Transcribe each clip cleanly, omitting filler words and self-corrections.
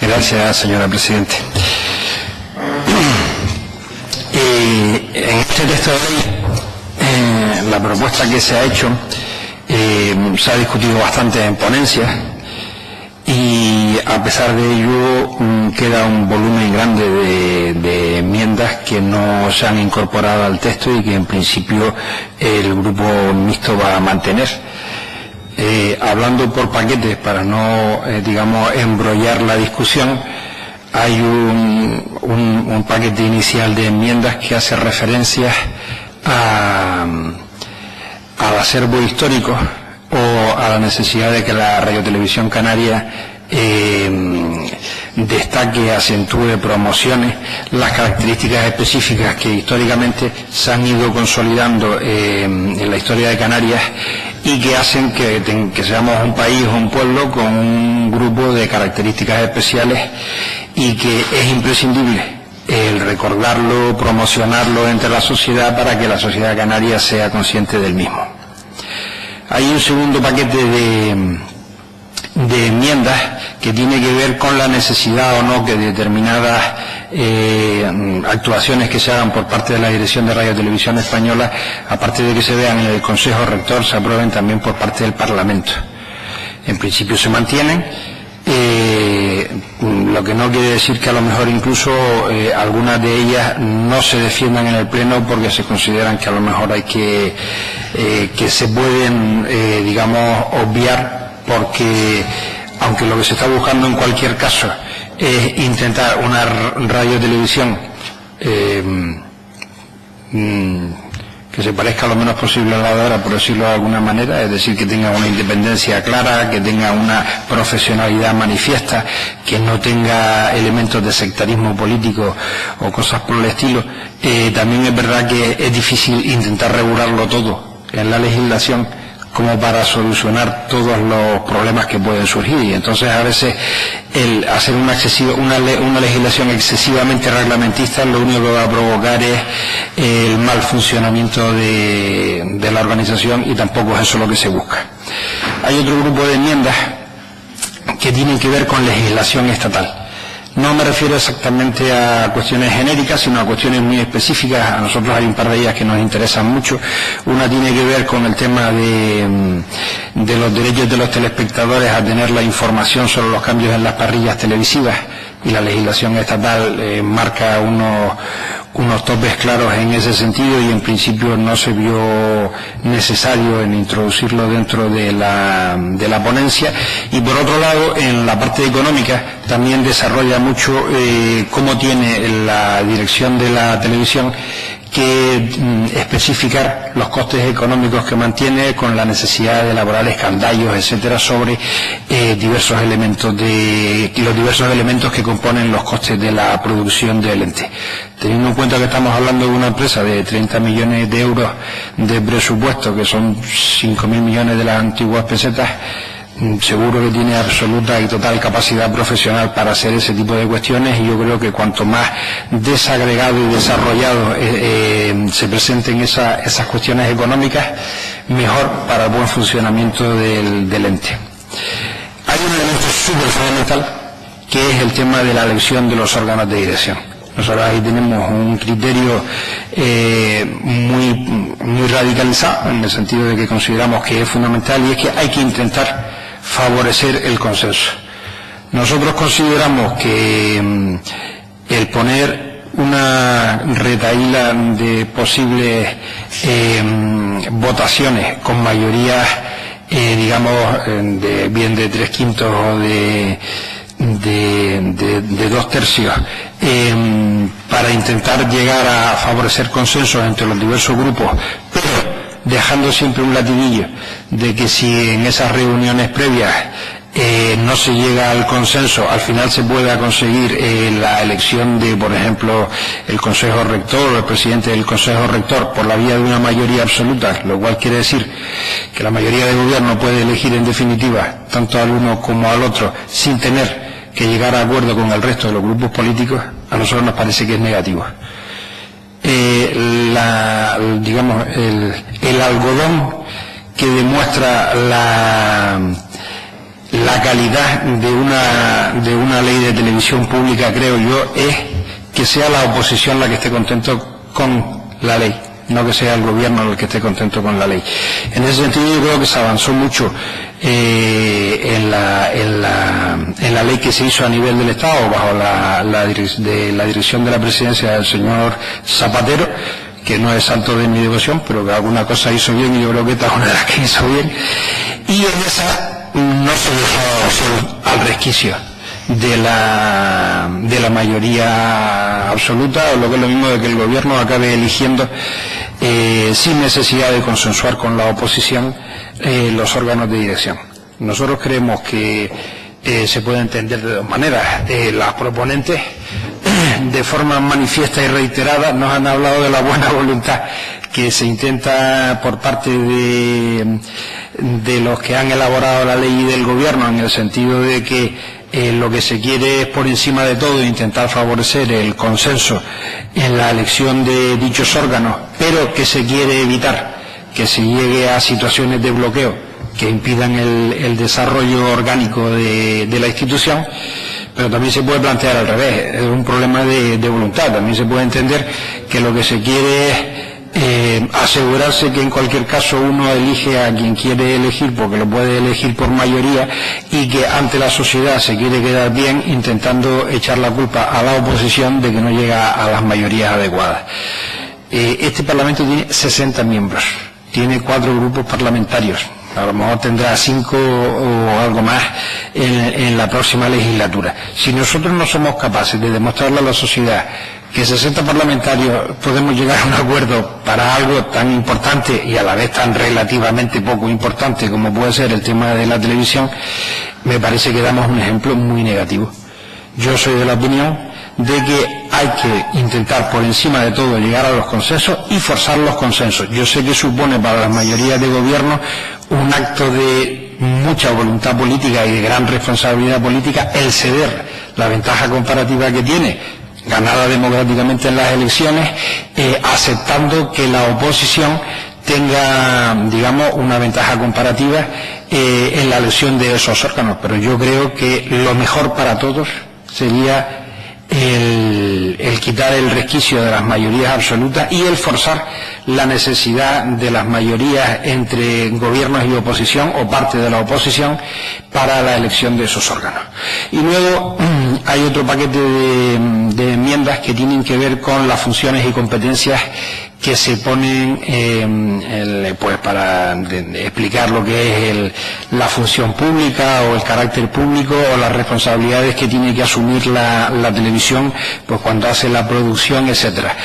Gracias, señora Presidenta. En este texto de ley, la propuesta que se ha hecho se ha discutido bastante en ponencia y a pesar de ello queda un volumen grande de enmiendas que no se han incorporado al texto y que en principio el grupo mixto va a mantener. Hablando por paquetes para no, digamos, embrollar la discusión, hay un paquete inicial de enmiendas que hace referencia al acervo histórico o a la necesidad de que la radiotelevisión canaria destaque, acentúe, promocione las características específicas que históricamente se han ido consolidando en la historia de Canarias y que hacen que seamos un país o un pueblo con un grupo de características especiales y que es imprescindible el recordarlo, promocionarlo entre la sociedad para que la sociedad canaria sea consciente del mismo. Hay un segundo paquete de enmiendas que tiene que ver con la necesidad o no que determinadas actuaciones que se hagan por parte de la Dirección de Radio y Televisión Española, aparte de que se vean en el Consejo Rector, se aprueben también por parte del Parlamento. En principio se mantienen, lo que no quiere decir que a lo mejor incluso algunas de ellas no se defiendan en el Pleno porque se consideran que a lo mejor hay que se pueden, digamos, obviar, porque aunque lo que se está buscando en cualquier caso es intentar una radio-televisión que se parezca lo menos posible a la de ahora, por decirlo de alguna manera, es decir, que tenga una independencia clara, que tenga una profesionalidad manifiesta, que no tenga elementos de sectarismo político o cosas por el estilo. También es verdad que es difícil intentar regularlo todo en la legislación como para solucionar todos los problemas que pueden surgir, y entonces a veces el hacer una legislación excesivamente reglamentista lo único que va a provocar es el mal funcionamiento de la organización, y tampoco es eso lo que se busca. Hay otro grupo de enmiendas que tienen que ver con legislación estatal. No me refiero exactamente a cuestiones genéricas, sino a cuestiones muy específicas. A nosotros hay un par de ellas que nos interesan mucho. Una tiene que ver con el tema de los derechos de los telespectadores a tener la información sobre los cambios en las parrillas televisivas, y la legislación estatal marca unos topes claros en ese sentido, y en principio no se vio necesario en introducirlo dentro de la ponencia. Y por otro lado, en la parte económica también desarrolla mucho cómo tiene la dirección de la televisión que especificar los costes económicos que mantiene, con la necesidad de elaborar escandallos, etcétera, sobre los diversos elementos que componen los costes de la producción del ente. Teniendo en cuenta que estamos hablando de una empresa de 30 millones de euros de presupuesto, que son 5.000 millones de las antiguas pesetas, seguro que tiene absoluta y total capacidad profesional para hacer ese tipo de cuestiones, y yo creo que cuanto más desagregado y desarrollado se presenten esas cuestiones económicas, mejor para el buen funcionamiento del ente. Hay un elemento súper fundamental, que es el tema de la elección de los órganos de dirección. Nosotros ahí tenemos un criterio muy radicalizado, en el sentido de que consideramos que es fundamental, y es que hay que intentar favorecer el consenso. Nosotros consideramos que el poner una retahíla de posibles votaciones con mayoría, digamos, bien de 3/5 o de 2/3, para intentar llegar a favorecer consensos entre los diversos grupos, pero dejando siempre un latiguillo de que si en esas reuniones previas no se llega al consenso, al final se pueda conseguir la elección de, por ejemplo, el Consejo Rector o el presidente del Consejo Rector por la vía de una mayoría absoluta, lo cual quiere decir que la mayoría del gobierno puede elegir en definitiva tanto al uno como al otro sin tener que llegar a acuerdo con el resto de los grupos políticos. A nosotros nos parece que es negativo. Digamos, el algodón que demuestra la calidad de una ley de televisión pública, creo yo, es que sea la oposición la que esté contento con la ley, no que sea el gobierno el que esté contento con la ley. En ese sentido yo creo que se avanzó mucho en la ley que se hizo a nivel del Estado bajo la dirección de la presidencia del señor Zapatero, que no es santo de mi devoción, pero que alguna cosa hizo bien y yo creo que esta es una de las que hizo bien. Y en esa no se dejó al resquicio de la mayoría absoluta, o lo que es lo mismo de que el gobierno acabe eligiendo sin necesidad de consensuar con la oposición los órganos de dirección. Nosotros creemos que se puede entender de dos maneras. Las proponentes, de forma manifiesta y reiterada, nos han hablado de la buena voluntad que se intenta por parte de los que han elaborado la ley y del gobierno, en el sentido de que lo que se quiere es, por encima de todo, intentar favorecer el consenso en la elección de dichos órganos, pero que se quiere evitar que se llegue a situaciones de bloqueo que impidan el desarrollo orgánico de la institución. Pero también se puede plantear al revés, es un problema de voluntad. También se puede entender que lo que se quiere es asegurarse que en cualquier caso uno elige a quien quiere elegir, porque lo puede elegir por mayoría, y que ante la sociedad se quiere quedar bien intentando echar la culpa a la oposición de que no llega a las mayorías adecuadas. Este Parlamento tiene 60 miembros, tiene 4 grupos parlamentarios. A lo mejor tendrá 5 o algo más en la próxima legislatura. Si nosotros no somos capaces de demostrarle a la sociedad que 60 parlamentarios podemos llegar a un acuerdo para algo tan importante y a la vez tan relativamente poco importante como puede ser el tema de la televisión, me parece que damos un ejemplo muy negativo. Yo soy de la opinión de que hay que intentar por encima de todo llegar a los consensos y forzar los consensos. Yo sé que supone para las mayorías de gobierno un acto de mucha voluntad política y de gran responsabilidad política el ceder la ventaja comparativa que tiene, ganada democráticamente en las elecciones, aceptando que la oposición tenga, digamos, una ventaja comparativa en la elección de esos órganos. Pero yo creo que lo mejor para todos sería el quitar el resquicio de las mayorías absolutas y el forzar la necesidad de las mayorías entre gobiernos y oposición o parte de la oposición para la elección de esos órganos. Y luego hay otro paquete de enmiendas que tienen que ver con las funciones y competencias que se ponen pues para explicar lo que es la función pública o el carácter público o las responsabilidades que tiene que asumir la televisión pues cuando hace la producción, etcétera.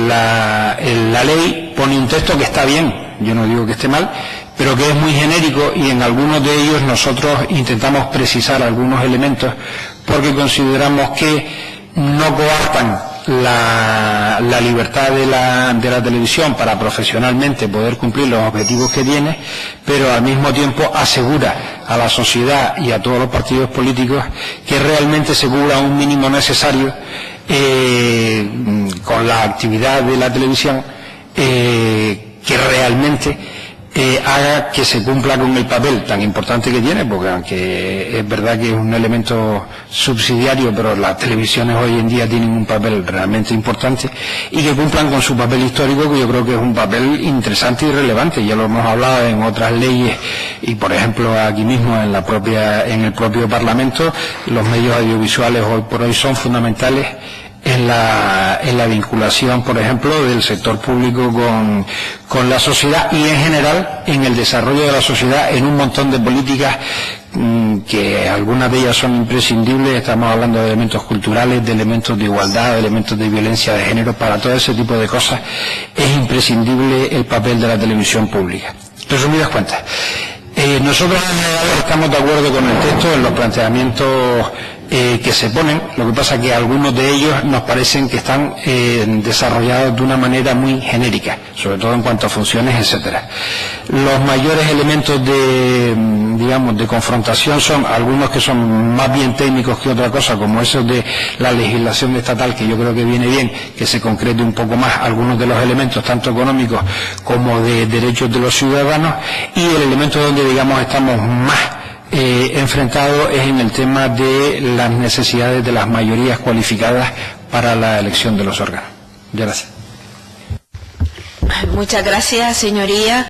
La ley pone un texto que está bien, yo no digo que esté mal, pero que es muy genérico, y en algunos de ellos nosotros intentamos precisar algunos elementos porque consideramos que no coartan la libertad de la televisión para profesionalmente poder cumplir los objetivos que tiene, pero al mismo tiempo asegura a la sociedad y a todos los partidos políticos que realmente se cubra un mínimo necesario con la actividad de la televisión, que realmente haga que se cumpla con el papel tan importante que tiene, porque aunque es verdad que es un elemento subsidiario, pero las televisiones hoy en día tienen un papel realmente importante, y que cumplan con su papel histórico, que yo creo que es un papel interesante y relevante. Ya lo hemos hablado en otras leyes y, por ejemplo, aquí mismo en el propio Parlamento, los medios audiovisuales hoy por hoy son fundamentales en la vinculación, por ejemplo, del sector público con la sociedad y en general en el desarrollo de la sociedad en un montón de políticas que algunas de ellas son imprescindibles. Estamos hablando de elementos culturales, de elementos de igualdad, de elementos de violencia de género. Para todo ese tipo de cosas es imprescindible el papel de la televisión pública. Resumidas cuentas, nosotros en general estamos de acuerdo con el texto en los planteamientos que se ponen. Lo que pasa es que algunos de ellos nos parecen que están desarrollados de una manera muy genérica, sobre todo en cuanto a funciones, etcétera. Los mayores elementos de confrontación son algunos que son más bien técnicos que otra cosa, como esos de la legislación estatal, que yo creo que viene bien que se concrete un poco más algunos de los elementos, tanto económicos como de derechos de los ciudadanos, y el elemento donde, digamos, estamos más enfrentado es en el tema de las necesidades de las mayorías cualificadas para la elección de los órganos. Gracias. Muchas gracias, señoría.